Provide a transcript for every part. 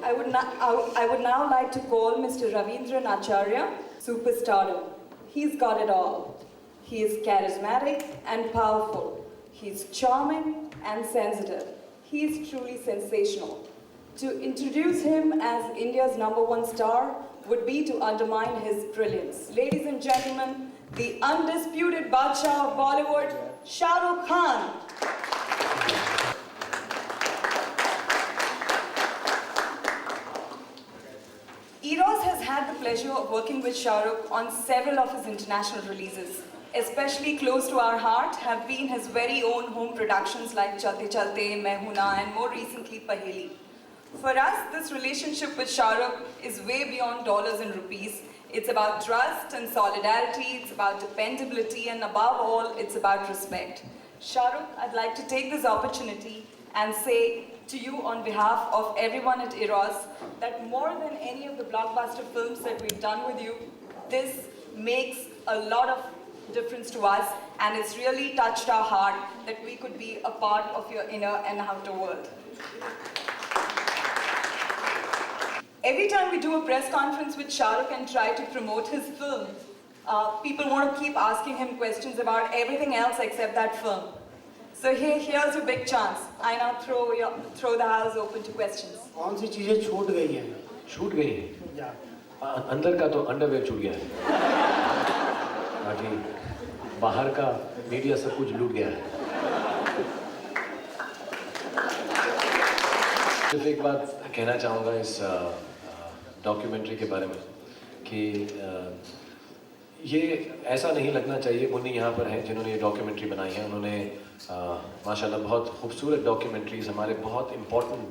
I would now like to call Mr. Ravindran Acharya, superstardom. He's got it all. He is charismatic and powerful. He's charming and sensitive. He is truly sensational. To introduce him as India's #1 star would be to undermine his brilliance. Ladies and gentlemen, the undisputed Badshah of Bollywood, Shah Rukh Khan. Eros has had the pleasure of working with Shahrukh on several of his international releases. Especially close to our heart have been his very own home productions like Chalte Chalte, Main Hoon Na, and more recently Paheli. For us, this relationship with Shahrukh is way beyond dollars and rupees. It's about trust and solidarity, it's about dependability, and above all, it's about respect. Shahrukh, I'd like to take this opportunity and say to you on behalf of everyone at Eros that more than any of the blockbuster films that we've done with you, this makes a lot of difference to us, and it's really touched our heart that we could be a part of your inner and outer world. Every time we do a press conference with Shahrukh and try to promote his film, people want to keep asking him questions about everything else except that film. So here's your big chance. I now throw the house open to questions. कौन सी चीजें छूट गई हैं? छूट गई है? अंदर का तो अंडरवेयर छूट गया है, बाकी बाहर का मीडिया सब कुछ लूट गया है। सिर्फ एक बात कहना चाहूँगा इस डॉक्यूमेंट्री के बारे में कि ये ऐसा नहीं लगना चाहिए। मुन्नी यहाँ पर हैं जिन्होंने ये डॉक्यूमेंट्री बनाई है। उन्होंने माशाल्लाह बहुत खूबसूरत डॉक्यूमेंट्रीज़ हमारे बहुत important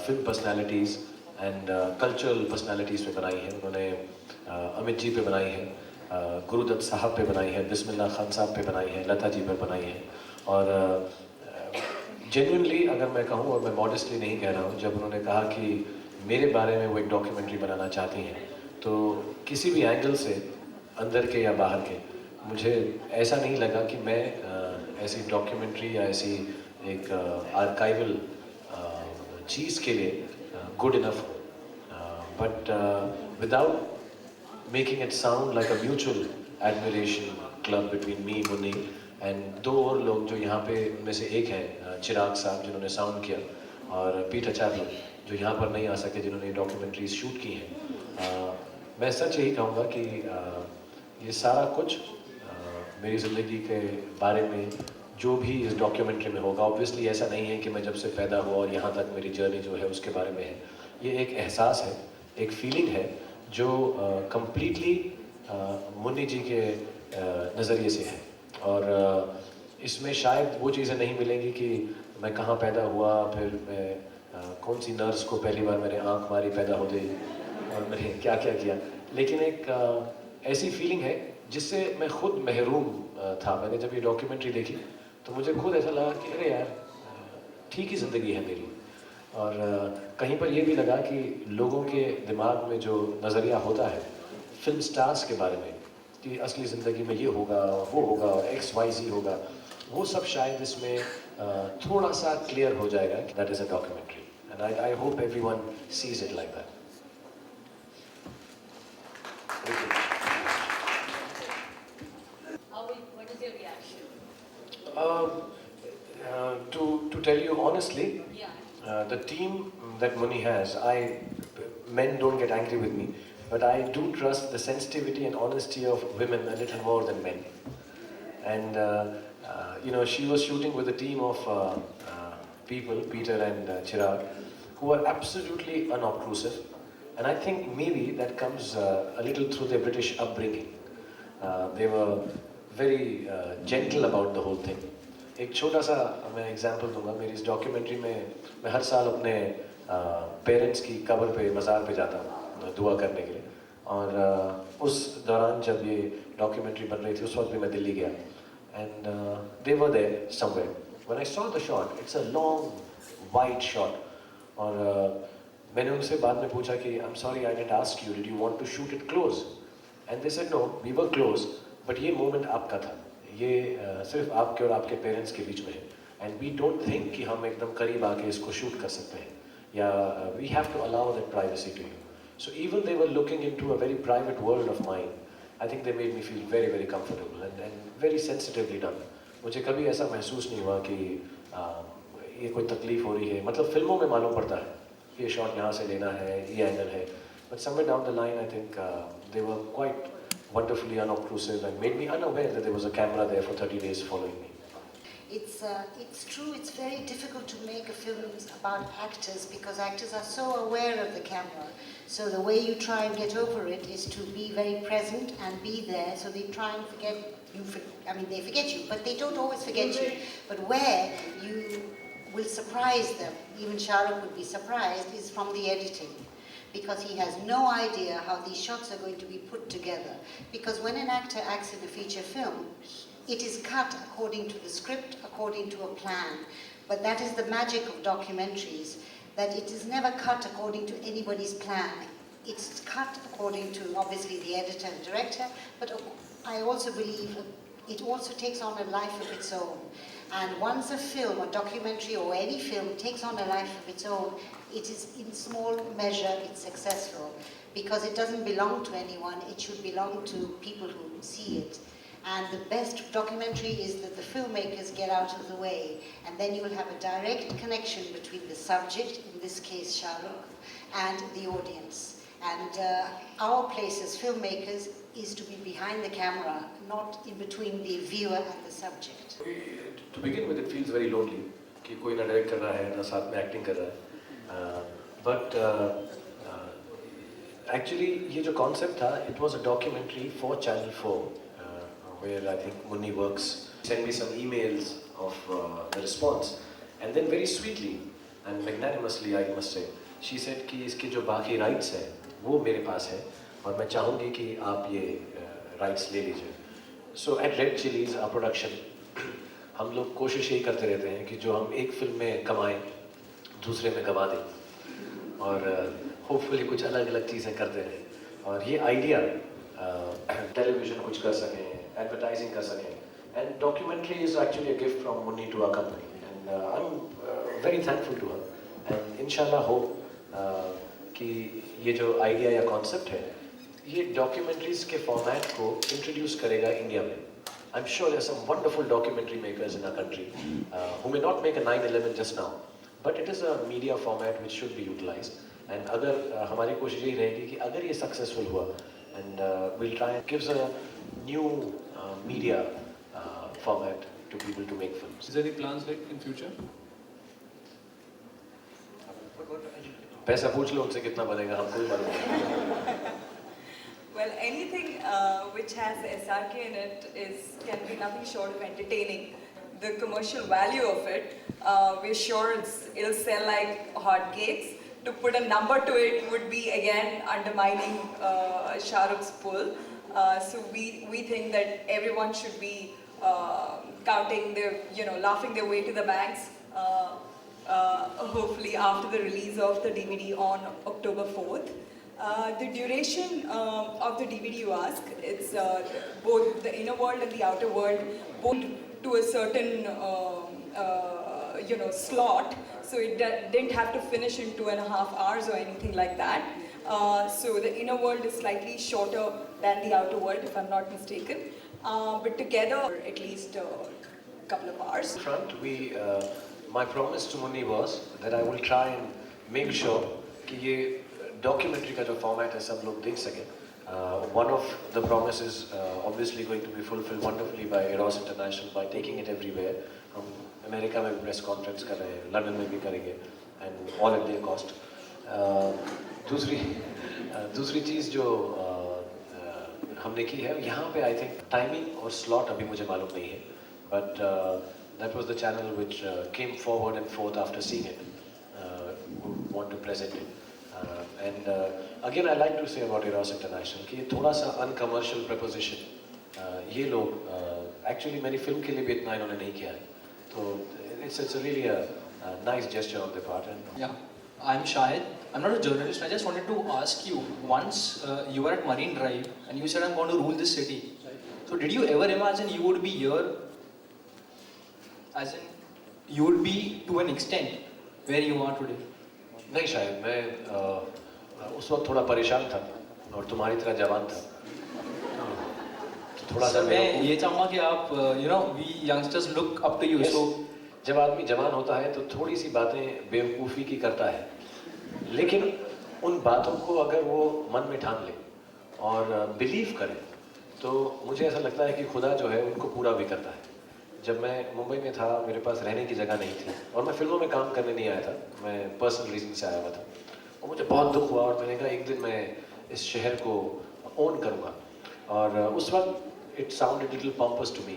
film personalities and cultural personalities पे बनाई है। उन्होंने अमित जी पे बनाई है, गुरुदत्त साहब पे बनाई है, बिस्मिल्लाह खान साहब पे बनाई है, लता जी पर बनाई है। और जेन्युइनली अगर मैं कहूँ, और मैं मॉडेस्टली नहीं कह रहा हूँ, जब उन्होंने कहा कि मेरे बारे में वो एक डॉक्यूमेंट्री बनाना चाहती हैं, तो किसी भी एंगल से, अंदर के या बाहर के, मुझे ऐसा नहीं लगा कि मैं ऐसी डॉक्यूमेंट्री या ऐसी एक आर्काइवल चीज़ के लिए गुड इनफ हूँ। But without making it sound like a mutual admiration club between me, Munni, and दो और लोग जो यहाँ पे उनमें से एक हैं चिराग साहब जिन्होंने साउंड किया, और पीटर चार्लो जो यहाँ पर नहीं आ सके जिन्होंने डॉक्यूमेंट्रीज शूट की हैं। मैं सच यही कहूँगा कि ये सारा कुछ मेरी ज़िंदगी के बारे में जो भी इस डॉक्यूमेंट्री में होगा, ऑब्वियसली ऐसा नहीं है कि मैं जब से पैदा हुआ और यहाँ तक मेरी जर्नी जो है उसके बारे में है। ये एक एहसास है, एक फीलिंग है जो कम्प्लीटली मुन्नी जी के नज़रिए से है। और इसमें शायद वो चीज़ें नहीं मिलेंगी कि मैं कहाँ पैदा हुआ, फिर मैं कौन सी नर्स को पहली बार मैंने आँख मारी पैदा होते और मैंने क्या क्या किया, लेकिन एक ऐसी फीलिंग है जिससे मैं खुद महरूम था। मैंने जब ये डॉक्यूमेंट्री देखी तो मुझे खुद ऐसा लगा कि अरे यार, ठीक ही ज़िंदगी है मेरी। और कहीं पर ये भी लगा कि लोगों के दिमाग में जो नज़रिया होता है फिल्म स्टार्स के बारे में कि असली ज़िंदगी में ये होगा, वो होगा, XYZ होगा, वो सब शायद इसमें थोड़ा सा क्लियर हो जाएगा कि that is a documentary, and I hope everyone sees it like that. What is your reaction? To tell you honestly, Yeah. The team that Munni has, men don't get angry with me, but I do trust the sensitivity and honesty of women a little more than men. And you know, she was shooting with a team of people, Peter and Chirag, who were absolutely unobtrusive, and I think maybe that comes a little through their British upbringing. They were very gentle about the whole thing. एक छोटा सा मैं example दूंगा। मेरी इस documentary में मैं हर साल अपने पेरेंट्स की कब्र पे, मज़ार पे जाता हूँ दुआ करने के लिए, और उस दौरान जब ये डॉक्यूमेंट्री बन रही थी उस वक्त भी मैं दिल्ली गया, and they were there somewhere when I saw the shot. It's a long wide shot, और मैंने उनसे बाद में पूछा कि I am sorry I didn't ask you, did you want to shoot it close, and they said no, we were close, but ये moment आपका था, ये सिर्फ आपके और आपके पेरेंट्स के बीच में है, एंड वी डोंट थिंक कि हम एकदम करीब आके इसको शूट कर सकते हैं। we have to allow that privacy to you. So even they were looking into a very private world of mine. I think they made me feel very, very comfortable and very sensitively done. मुझे कभी ऐसा महसूस नहीं हुआ कि ये कोई तकलीफ हो रही है. मतलब फिल्मों में मालूम पड़ता है कि ये शॉट यहाँ से लेना है, ये एंगल है. But somewhere down the line, I think they were quite wonderfully unobtrusive and made me unaware that there was a camera there for 30 days following me. It's true, it's very difficult to make a film about actors because actors are so aware of the camera. So the way you try and get over it is to be very present and be there. So they try and forget you, they forget you, but they don't always forget you. But where you will surprise them, even Shah Rukh would be surprised, is from the editing. Because he has no idea how these shots are going to be put together. Because when an actor acts in a feature film, it is cut according to the script, according to a plan. But that is the magic of documentaries, that it is never cut according to anybody's plan. It's cut according to, obviously, the editor and director, but I also believe it also takes on a life of its own. And once a film, a documentary or any film takes on a life of its own, it is in small measure, it's successful. Because it doesn't belong to anyone, it should belong to people who see it. And the best documentary is that the filmmakers get out of the way, and then you will have a direct connection between the subject, in this case Shah Rukh, and the audience. And our place as filmmakers is to be behind the camera, not in between the viewer and the subject. To begin with, it feels very lonely कि कोई ना direct कर रहा है ना साथ में acting कर रहा है. But actually ये जो concept था, it was a documentary for Channel 4, where I think Munni works. Sent me some emails of the response, and then very sweetly and magnanimously, I must say, she said कि इसके जो बाकी rights हैं वो मेरे पास है और मैं चाहूँगी कि आप ये rights ले लीजिए. So at Red Chillies, our production, हम लोग कोशिश यही करते रहते हैं कि जो हम एक फिल्म में कमाएं दूसरे में गवा दें और होपफुली कुछ अलग अलग चीज़ें करते रहें. और ये आइडिया टेलीविजन कुछ कर सकें, एडवर्टाइजिंग कर सकें, and documentary is actually a gift from Munni to our company, and I'm very thankful to her, and inshallah hope कि ये जो आइडिया या कॉन्सेप्ट है ये डॉक्यूमेंट्रीज के फॉर्मेट को इंट्रोड्यूस करेगा इंडिया में. I'm sure there are some wonderful documentary makers in our country who may not make a 9/11 just now, but it is a media format which should be utilized. And अगर हमारी कोशिश यही रहेगी कि अगर ये successful हुआ, and we'll try and gives a new media format to people to make films. Is there any plans like in future? पैसा पूछ लो उनसे कितना बनेगा, हमको भी मालूम नहीं. Well, anything which has SRK in it can be nothing short of entertaining. The commercial value of it, we're sure it'll sell like hotcakes. To put a number to it would be again undermining Shah Rukh's pull. So we think that everyone should be counting their, laughing their way to the banks. Hopefully after the release of the DVD on October 4th. The duration of the DVD, you ask, it's both the inner world and the outer world, both to a certain slot. So it didn't have to finish in 2.5 hours or anything like that. So the inner world is slightly shorter than the outer world, if I'm not mistaken. But together, at least a couple of hours. My promise to Munni was that I will try and make sure कि ये documentary का जो format है सब लोग देख सकें. One of the promises obviously going to be fulfilled wonderfully by Eros International by taking it everywhere. हम अमेरिका में भी press conference कर रहे हैं, लंदन में भी करेंगे, and all at their cost. दूसरी चीज़ जो हमने की है यहाँ पे I think timing और slot अभी मुझे मालूम नहीं है, but that was the channel which came forward and forth after seeing it, would want to present it. And again, I like to say about Eros International कि ये थोड़ा सा uncommercial proposition, ये लोग actually मेरी फिल्म के लिए भी इतना इन्होंने नहीं किया है, तो it's really a nice gesture on their part. And yeah, I'm Shahid. I'm not a journalist. I just wanted to ask you. Once you were at Marine Drive and you said I'm going to rule this city. So did you ever imagine you would be here? As in, you would be to an extent where you are today? नहीं शायद मैं उस वक्त थोड़ा परेशान था और तुम्हारी तरह जवान था, तो थोड़ा सा मैं ये चाहूँगा कि आप we youngsters look up to you. So जब आदमी जवान होता है तो थोड़ी सी बातें बेवकूफ़ी की करता है, लेकिन उन बातों को अगर वो मन में ठान ले और बिलीव करे तो मुझे ऐसा लगता है कि खुदा जो है उनको पूरा भी करता है। जब मैं मुंबई में था मेरे पास रहने की जगह नहीं थी और मैं फिल्मों में काम करने नहीं आया था, मैं पर्सनल रीज़न से आया हुआ था और मुझे बहुत दुख हुआ और मैंने कहा एक दिन मैं इस शहर को ओन करूँगा। और उस वक्त it sounded little pompous to me,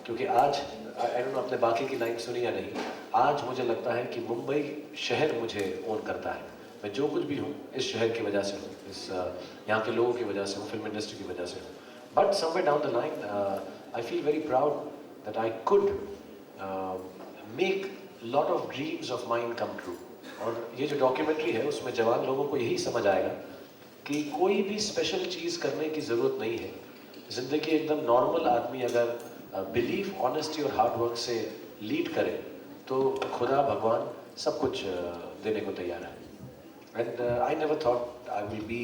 क्योंकि आज आई डोंट नो आपने बाकी की लाइन सुनी या नहीं, आज मुझे लगता है कि मुंबई शहर मुझे ओन करता है। मैं जो कुछ भी हूँ इस शहर की वजह से हूँ, इस यहाँ के लोगों की वजह से हूँ, फिल्म इंडस्ट्री की वजह से हूँ। But somewhere down the line I feel very proud that I could make lot of dreams of mine come true। और ये जो डॉक्यूमेंट्री है उसमें जवान लोगों को यही समझ आएगा कि कोई भी स्पेशल चीज़ करने की ज़रूरत नहीं है। ज़िंदगी एकदम नॉर्मल आदमी अगर बिलीफ, ऑनेस्टी और हार्ड वर्क से लीड करे तो खुदा भगवान सब कुछ देने को तैयार है। And I never thought I will be,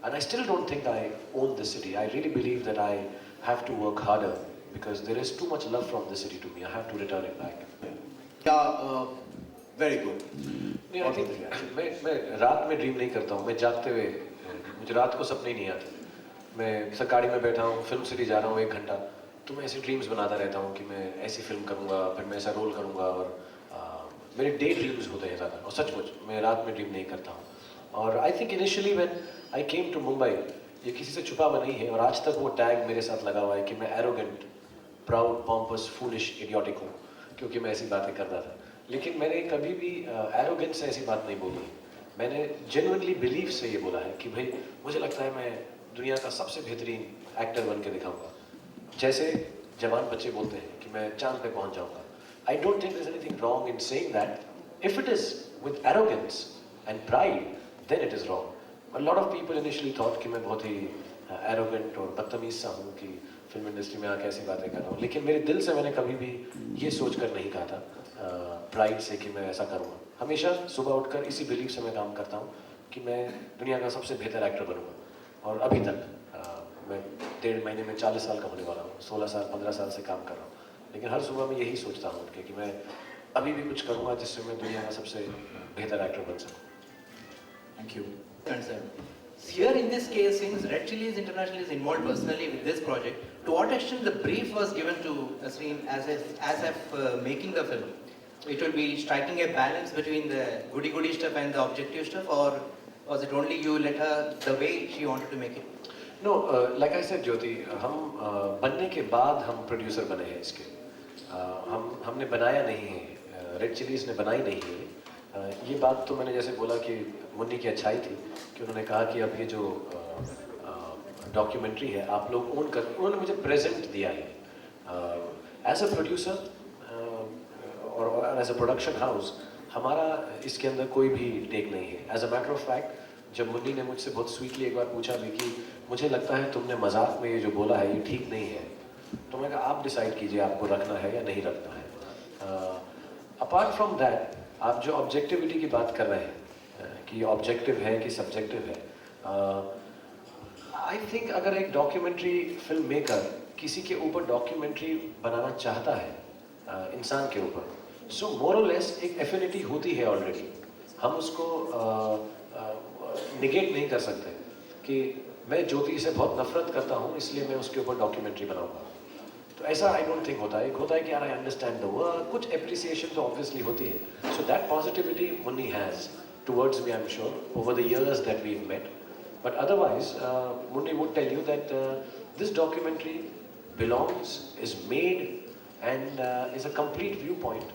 and I still don't think I own this city. I really believe that I have to work harder because there is too much love from the city to me. I have to return it back. Yeah, very good. नहीं, I think मैं रात में dream नहीं करता हूँ, मैं जागते हुए, मुझे रात को सपने नहीं आते। मैं गाड़ी में बैठा हूँ, फिल्म सिटी जा रहा हूँ 1 घंटा, तो मैं ऐसे ड्रीम्स बनाता रहता हूँ कि मैं ऐसी फिल्म करूँगा, फिर मैं ऐसा रोल करूँगा और मेरे डे ड्रीम्स होते हैं ज़्यादा। और सचमुच मैं रात में ड्रीम नहीं करता हूँ। और I think initially when I came to Mumbai, ये किसी से छुपा हुआ नहीं है और आज तक वो टैग मेरे साथ लगा हुआ है कि मैं arrogant, proud, pompous, foolish, idiotic हूँ, क्योंकि मैं ऐसी बातें करता था। लेकिन मैंने कभी भी एरोगेंस से ऐसी बात नहीं बोली। मैंने जेन्युइनली बिलीव से ये बोला है कि भाई मुझे लगता है मैं दुनिया का सबसे बेहतरीन एक्टर बन के दिखाऊंगा। जैसे जवान बच्चे बोलते हैं कि मैं चांद पे पहुंच जाऊंगा। I don't think there is anything wrong in saying that. If it is with arrogance and pride then it is wrong. A lot of people initially thought कि मैं बहुत ही एरोगेंट और बदतमीज सा हूँ कि फिल्म इंडस्ट्री में आके ऐसी बातें कर रहा हूँ, लेकिन मेरे दिल से मैंने कभी भी ये सोच कर नहीं कहा था प्राइड से कि मैं ऐसा करूँगा। हमेशा सुबह उठकर इसी बिलीफ से मैं काम करता हूँ कि मैं दुनिया का सबसे बेहतर एक्टर बनूँगा। और अभी तक मैं 1.5 महीने में 40 साल का होने वाला हूँ, 16 साल 15 साल से काम कर रहा हूँ, लेकिन हर सुबह मैं यही सोचता हूँ उठ के कि मैं अभी भी कुछ करूँगा जिससे मैं दुनिया का सबसे बेहतर एक्टर बन सकूँ। Thank you. Here in this case, since Red Chillies International is involved personally with this project, to what extent the brief was given to Nasreen as of making the film? It will be striking a balance between the goody stuff and the objective stuff, or was it only you let her the way she wanted to make it? No, like I said, Jyoti, हम बनने के बाद हम producer बने हैं इसके। हमने बनाया नहीं है, रेड चिलीज ने बनाई नहीं है। ये बात तो मैंने जैसे बोला कि मुन्नी की अच्छाई थी कि उन्होंने कहा कि अब ये जो डॉक्यूमेंट्री है आप लोग ओन कर, उन्होंने मुझे प्रेजेंट दिया है एज अ प्रोड्यूसर और एज अ प्रोडक्शन हाउस। हमारा इसके अंदर कोई भी टेक नहीं है। As a matter of fact जब मुन्नी ने मुझसे बहुत स्वीटली एक बार पूछा भी कि मुझे लगता है तुमने मजाक में ये जो बोला है ये ठीक नहीं है, तो मैंने कहा आप डिसाइड कीजिए आपको रखना है या नहीं रखना है। अपार्ट फ्रॉम दैट आप जो ऑब्जेक्टिविटी की बात कर रहे हैं कि ऑब्जेक्टिव है कि सब्जेक्टिव है, आई थिंक अगर एक डॉक्यूमेंट्री फिल्म मेकर किसी के ऊपर डॉक्यूमेंट्री बनाना चाहता है इंसान के ऊपर, सो मोर और लेस एक एफिनिटी होती है ऑलरेडी। हम उसको निगेट नहीं कर सकते कि मैं ज्योति से बहुत नफरत करता हूँ इसलिए मैं उसके ऊपर डॉक्यूमेंट्री बनाऊंगा, तो ऐसा आई डोंट थिंक होता है। एक होता है कि यार आई अंडरस्टैंड द वर्क, कुछ एप्रिसिएशन तो ऑब्वियसली होती है। So that positivity Munni has towards me, I am sure, over the years that we've met. But otherwise, Munni would tell you that this documentary belongs, is made, and is a complete viewpoint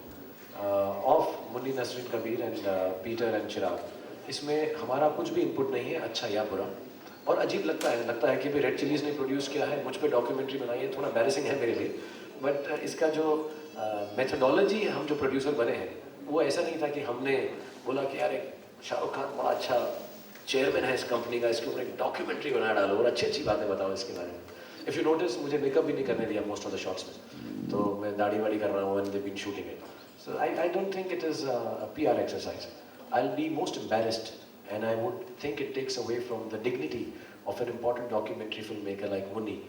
of Munni, Nasreen, Kabir, and Peter and Chirag. इसमें हमारा कुछ भी input नहीं है, अच्छा या बुरा। और अजीब लगता है कि भाई रेड चिलीज ने प्रोड्यूस किया है, मुझ पे डॉक्यूमेंट्री बनाई है, थोड़ा एम्बैरेसिंग है मेरे लिए। बट इसका जो मेथडोलॉजी हम जो प्रोड्यूसर बने हैं वो ऐसा नहीं था कि हमने बोला कि यार एक शाहरुख खान बड़ा अच्छा चेयरमैन है इस कंपनी का, इसके ऊपर एक डॉक्यूमेंट्री बना डालो और अच्छी बातें बताओ इसके बारे में। इफ़ यू नोटिस मुझे मेकअप भी नहीं करने दिया मोस्ट ऑफ द शॉट्स में, तो मैं दाढ़ी वाड़ी कर रहा हूँ and they been shooting it. So I don't think it is a PR exercise. I'll be most embarrassed, and I would think it takes away from the dignity of an important documentary filmmaker like Munni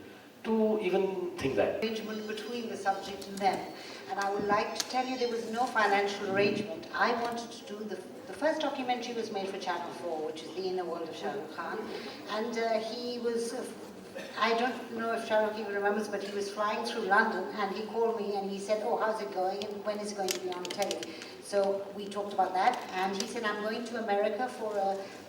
to even think that. Arrangement between the subject and them. And I would like to tell you there was no financial arrangement. I wanted to do the first documentary was made for Channel 4, which is The Inner World of Shah Rukh Khan. And he was, I don't know if Shah Rukh even remembers, but he was flying through London and he called me and he said, oh, how's it going and when is it going to be on telly? So we talked about that and he said, I'm going to America for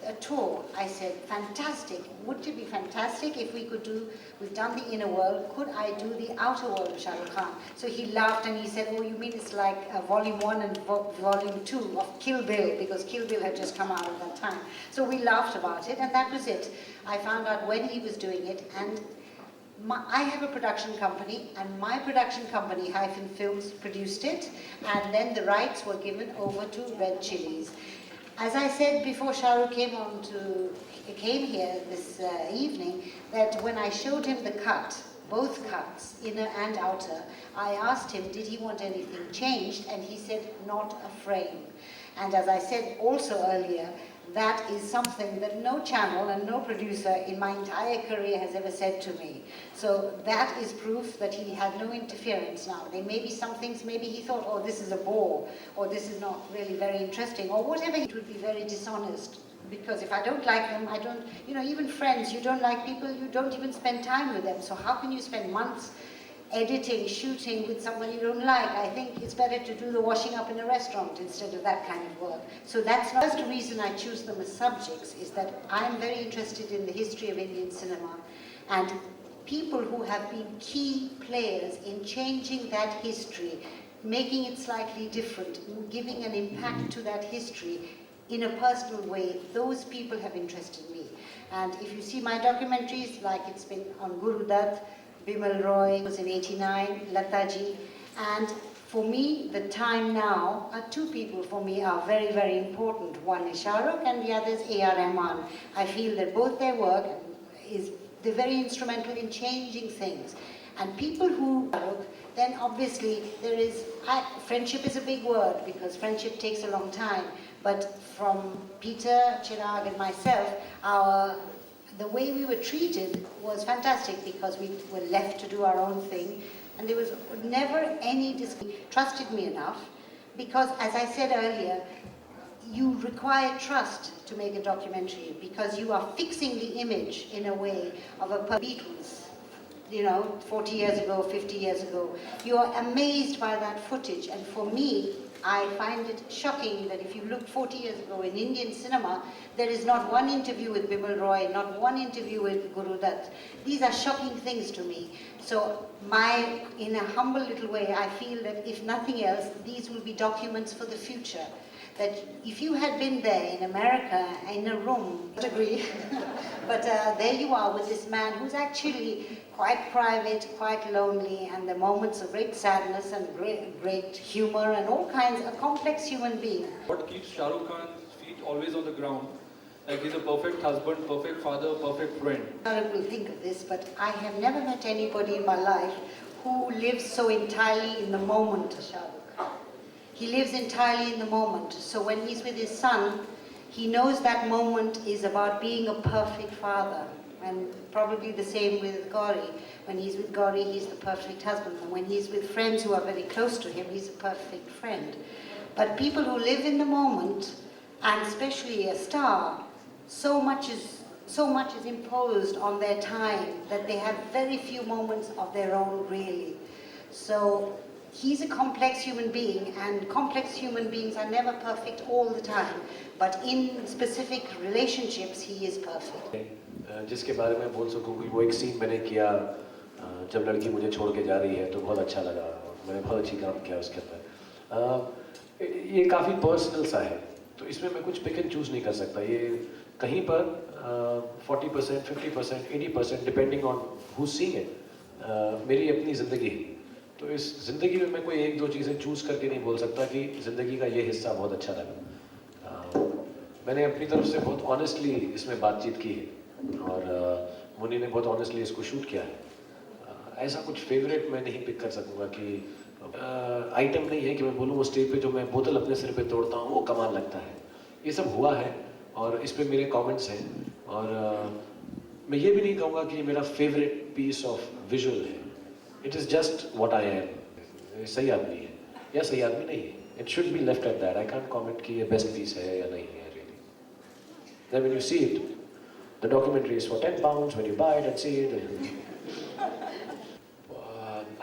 a tour. I said, fantastic. Would it be fantastic if we could do, we've done The Inner World, could I do The Outer World of Shah Rukh Khan? So he laughed and he said, oh, you mean it's like volume 1 and volume 2 of Kill Bill, because Kill Bill had just come out at that time. So we laughed about it and that was it. I found out when he was doing it, and I have a production company, and my production company, Hyphen Films, produced it, and then the rights were given over to Red Chillies. As I said before Shah Rukh came here this evening, that when I showed him the cut, both cuts, inner and outer, I asked him, did he want anything changed? And he said, not a frame. And as I said also earlier, that is something that no channel and no producer in my entire career has ever said to me. So that is proof that he had no interference now. There may be some things, maybe he thought, oh, this is a bore, or this is not really very interesting, or whatever. It would be very dishonest. Because if I don't like them, I don't, even friends, you don't like people, you don't even spend time with them. So how can you spend months editing, shooting with someone you don't like? I think it's better to do the washing up in a restaurant instead of that kind of work. So that's the first reason I choose them as subjects, is that I'm very interested in the history of Indian cinema and people who have been key players in changing that history, making it slightly different, giving an impact to that history in a personal way. Those people have interested me. And if you see my documentaries, like it's been on Guru Dutt, Bimal Roy was in '89, Lataji, and for me, the time now, two people for me are very, very important. One is Shah Rukh and the other is A.R. Rahman. I feel that both their work they're very instrumental in changing things. And people who, then obviously there is, friendship is a big word because friendship takes a long time, but from Peter, Chirag and myself, the way we were treated was fantastic because we were left to do our own thing, and there was never any trusted me enough, because as I said earlier, you require trust to make a documentary because you are fixing the image in a way of a Beatles, 40 years ago, 50 years ago. You are amazed by that footage, and for me, I find it shocking that if you look 40 years ago in Indian cinema, there is not one interview with Bimal Roy, not one interview with Guru Dutt. These are shocking things to me. So in a humble little way, I feel that if nothing else, these will be documents for the future. That if you had been there in America, in a room, I agree, but there you are with this man who's actually quite private, quite lonely, and the moments of great sadness and great humor and all kinds, a complex human being. What keeps Shah Rukh Khan's feet always on the ground? Like he's a perfect husband, perfect father, perfect friend. I will think of this, but I have never met anybody in my life who lives so entirely in the moment as Shah Rukh. He lives entirely in the moment. So when he's with his son, he knows that moment is about being a perfect father. And probably the same with Gauri. When he's with Gauri, he's the perfect husband. And when he's with friends who are very close to him, he's a perfect friend. But people who live in the moment, and especially a star, so much is imposed on their time that they have very few moments of their own, really. So he's a complex human being, and complex human beings are never perfect all the time. But in specific relationships, he is perfect. जिसके बारे में बोल सकूँ कि वो एक scene मैंने किया जब लड़की मुझे छोड़ के जा रही है तो बहुत अच्छा लगा, मैंने बहुत अच्छी काम किया उसके अंदर। ये काफ़ी पर्सनल सा है, तो इसमें मैं कुछ पिक एंड चूज़ नहीं कर सकता। ये कहीं पर 40%, 50%, 80% depending on who seeing it मेरी अपनी ज़िंदगी है। तो इस ज़िंदगी में मैं कोई एक दो चीज़ें चूज़ करके नहीं बोल सकता कि ज़िंदगी का ये हिस्सा बहुत अच्छा लगा। मैंने अपनी तरफ से बहुत ऑनेस्टली इसमें बातचीत की है और मुन्नी ने बहुत ऑनेस्टली इसको शूट किया है। ऐसा कुछ फेवरेट मैं नहीं पिक कर सकूँगा कि आइटम नहीं है कि मैं बोलूँ वो स्टेज पे जो मैं बोतल अपने सिर पे तोड़ता हूँ वो कमाल लगता है। ये सब हुआ है और इस पे मेरे कमेंट्स हैं और मैं ये भी नहीं कहूँगा कि ये मेरा फेवरेट पीस ऑफ विजुअल है. It is just what I am. सही आदमी है या सही आदमी नहीं है. It should be left at that. I can't comment कि ये बेस्ट पीस है या नहीं है really. Then when you see it, the documentary is for £10 when you buy it and see it.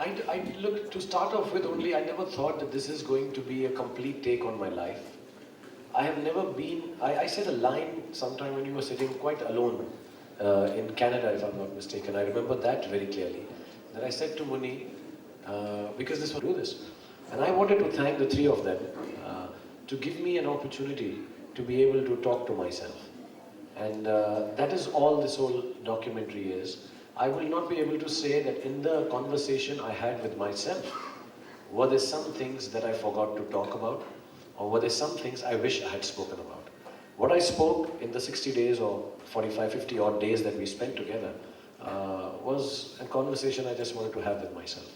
I look, to start off with only, I never thought that this is going to be a complete take on my life. I have never been, I said a line sometime when you were sitting quite alone in Canada, if I'm not mistaken. I remember that very clearly. That I said to Muni, because this will do this. And I wanted to thank the three of them to give me an opportunity to be able to talk to myself. And that is all this whole documentary is. I will not be able to say that in the conversation I had with myself, were there some things that I forgot to talk about, or were there some things I wish I had spoken about. What I spoke in the 60 days or 45, 50 odd days that we spent together was a conversation I just wanted to have with myself.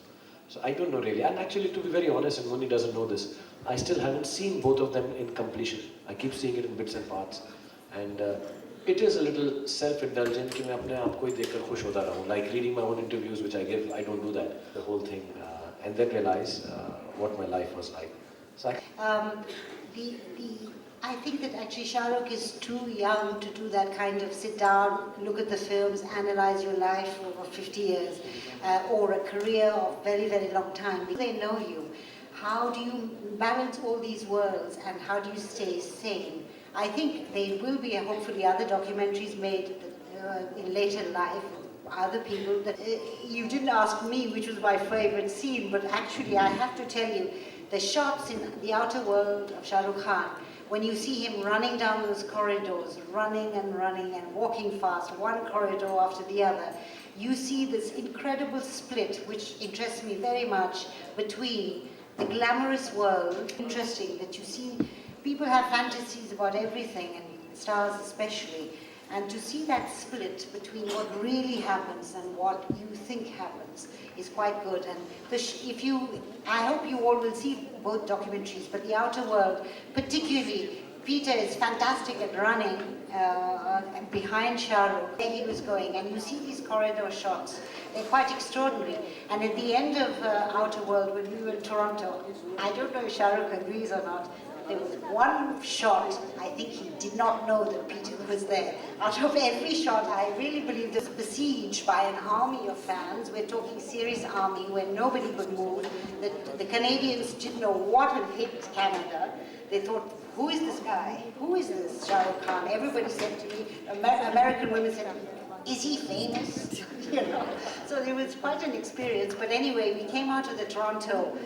So I don't know really, and actually to be very honest, and Muni doesn't know this, I still haven't seen both of them in completion. I keep seeing it in bits and parts, and it is a little self-indulgent कि मैं अपने आप को ही देखकर खुश होता रहूँ. Like reading my own interviews which I give, I don't do that. The whole thing, and then realize what my life was like. So I think that actually Shah Rukh is too young to do that kind of sit down, look at the films, analyze your life over 50 years, or a career of very, very long time. They know you. How do you balance all these worlds and how do you stay sane? I think there will be hopefully other documentaries made in later life, other people. That, you didn't ask me which was my favorite scene, but actually I have to tell you, the shots in the outer world of Shah Rukh Khan, when you see him running down those corridors, running and walking fast, one corridor after the other, you see this incredible split, which interests me very much, between the glamorous world. Interesting that you see people have fantasies about everything, and stars especially, and to see that split between what really happens and what you think happens is quite good. And I hope you all will see both documentaries, but The Outer World, particularly, Peter is fantastic at running behind Shah Rukh, where he was going, and you see these corridor shots. They're quite extraordinary. And at the end of Outer World, when we were in Toronto, I don't know if Shah Rukh agrees or not, there was one shot, I think he did not know that Peter was there. Out of every shot, I really believe this was besieged by an army of fans. We're talking serious army where nobody could move. The Canadians didn't know what had hit Canada. They thought, who is this guy? Who is this Shah Rukh Khan? Everybody said to me, American women said, is he famous? You know. So it was quite an experience. But anyway, we came out of the Toronto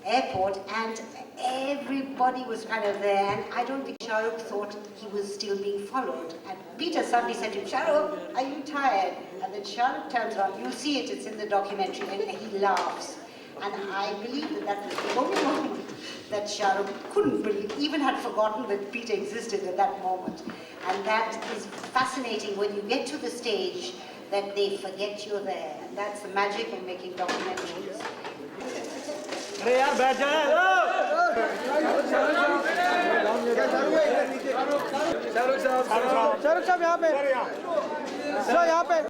airport and everybody was kind of there, and I don't think Shah Rukh thought he was still being followed. And Peter suddenly said to him, Shah Rukh, are you tired? And then Shah Rukh turns around, you'll see it, it's in the documentary, and he laughs. And I believe that was the only moment that Shah Rukh couldn't believe, even had forgotten that Peter existed at that moment. And that is fascinating when you get to the stage that they forget you're there. And that's the magic of making documentaries. अरे यार बैठ जाए शाहरुख साहब यहाँ पे